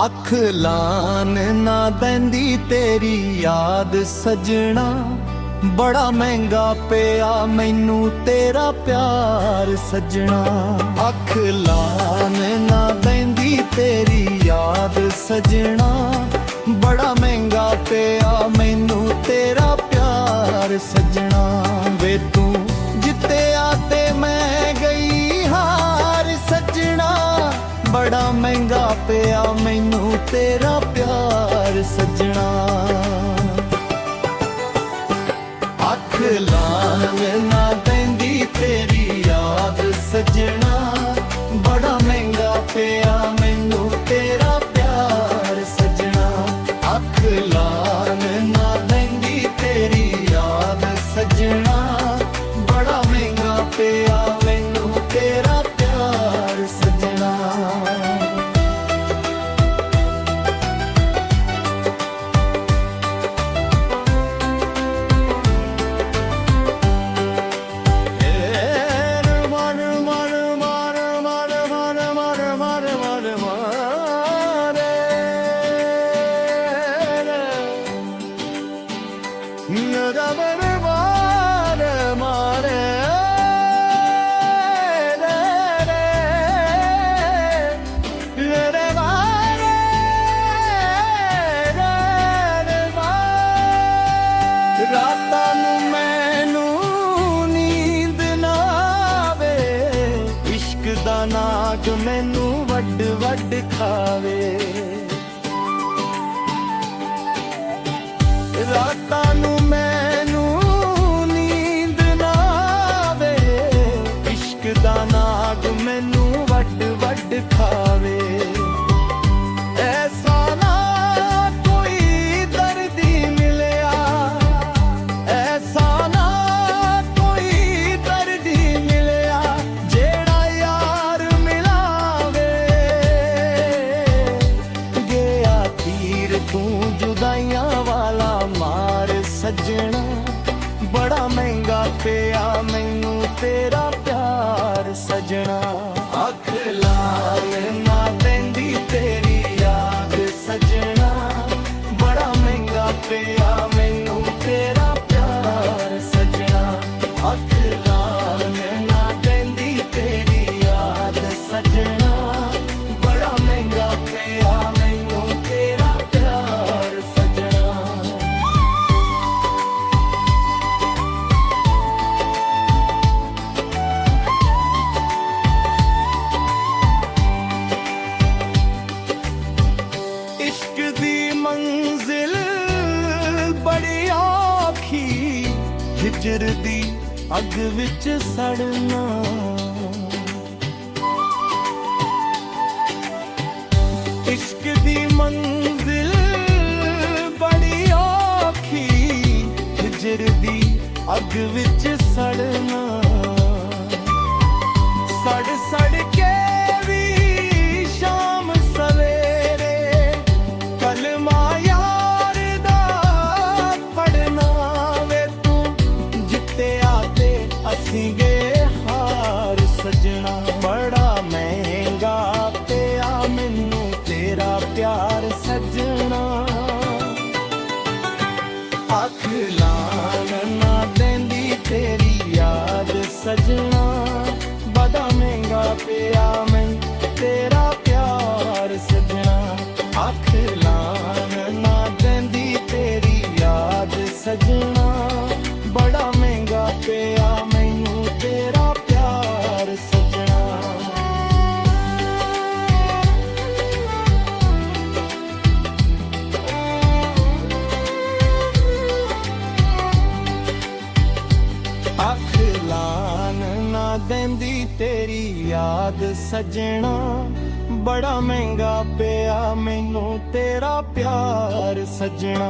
ਅੱਖ ਲਾਨ ਨਾ ਦੇਂਦੀ ਤੇਰੀ ਯਾਦ ਸਜਣਾ, ਬੜਾ ਮਹਿੰਗਾ ਪਿਆ ਮੈਨੂੰ ਤੇਰਾ ਪਿਆਰ ਸਜਣਾ। ਅੱਖ ਲਾਨ ਨਾ ਦੇਂਦੀ ਤੇਰੀ ਯਾਦ ਸਜਣਾ, ਬੜਾ ਮਹਿੰਗਾ ਪਿਆ ਮੈਨੂੰ ਤੇਰਾ ਪਿਆਰ ਸਜਣਾ। ਵੇ ਤੂੰ ਜਿੱਤਿਆ ਤੇ ਮੈਂ ਗਈ ਹਾਰ ਸਜਣਾ, ਬੜਾ ਮਹਿੰਗਾ ਪਿਆ ਮੈਨੂੰ ਤੇਰਾ ਪਿਆਰ ਸਜਣਾ। ਅੱਖ ਲਾਨ ਨਾ ਦੇਂਦੀ ਤੇਰੀ ਯਾਦ ਸਜਣਾ, ਬੜਾ ਮਹਿੰਗਾ ਪਿਆ ਮੈਨੂੰ ਤੇਰਾ ਪਿਆਰ ਸਜਣਾ। ਅੱਖ ਲਾਨ ਨਾ ਦੇਂਦੀ ਤੇਰੀ ਯਾਦ ਸਜਣਾ, ਬੜਾ ਮਹਿੰਗਾ ਪਿਆ ਮੈਨੂੰ ਤੇਰਾ ਪਿਆਰ ਸਜਣਾ। ਰਾਤਾਂ ਨੂੰ ਮੈਨੂੰ ਨੀਂਦ ਨਾ ਆਵੇ, ਇਸ਼ਕ ਦਾ ਨਾਗ ਮੈਨੂੰ ਵੱਡ ਵੱਡ ਖਾਵੇ। ਰਾਤਾਂ ਨੂੰ ਮੈਨੂੰ ਨੀਂਦ ਨਾ ਆਵੇ, ਇਸ਼ਕ ਦਾ ਨਾਗ ਮੈਨੂੰ ਵੱਡ ਵੱਡ ਖਾਵੇ। ਐਸਾ ਨਾ ਕੋਈ ਦਰਦੀ ਮਿਲਿਆ, ਐਸਾ ਨਾ ਕੋਈ ਦਰਦੀ ਮਿਲਿਆ, ਜਿਹੜਾ ਯਾਰ ਮਿਲਾਵੇ। ਗਿਆ ਤੀਰ ਤੂੰ ਜੁਦਾਈਆਂ ਵਾਲਾ ਮਾਰ ਸਜਣਾ, ਬੜਾ ਮਹਿੰਗਾ ਪਿਆ ਮੈਨੂੰ ਤੇਰਾ ਪਿਆਰ ਸਜਣਾ। ਅੱਖ ਲਾਨ ਨਾ ਦੇਂਦੀ ਤੇਰੀ ਯਾਦ ਸਜਣਾ, ਬੜਾ ਮਹਿੰਗਾ ਪਿਆ ਮੈਨੂੰ ਤੇਰਾ ਪਿਆਰ ਸਜਣਾ। ਅੱਖ ਲਾਨ ਨਾ ਦੇਂਦੀ ਤੇਰੀ ਯਾਦ ਸਜਣਾ, ਬੜਾ ਮਹਿੰਗਾ ਪਿਆ ਮੈਨੂੰ ਤੇਰਾ ਪਿਆਰ ਸਜਣਾ। इश्क दी मंजिल बड़ी औखी, हिजर दी अग विच सड़ना। इश्क दी मंजिल बड़ी औखी, हिजर दी अग विच सड़ना। सड़ सड़ के भी शाम सवेरे कलमा यार दा पढ़ना। वे तू जित्तिया ते असीं गए हार सजना, बड़ा महंगा पिया मैनू तेरा प्यार सजना। अख लान ना देंदी तेरी याद सजना, बड़ा महंगा पिया मैनू तेरा प्यार सजना। अख लान ना देंदी तेरी याद सजना, बड़ा महंगा पिया मैनू तेरा प्यार सजना। ਅੱਖ ਲਾਨ ਨਾ ਦੇਂਦੀ ਤੇਰੀ ਯਾਦ ਸਜਣਾ, ਬੜਾ ਮਹਿੰਗਾ ਪਿਆ ਮੈਨੂੰ ਤੇਰਾ ਪਿਆਰ ਸਜਣਾ।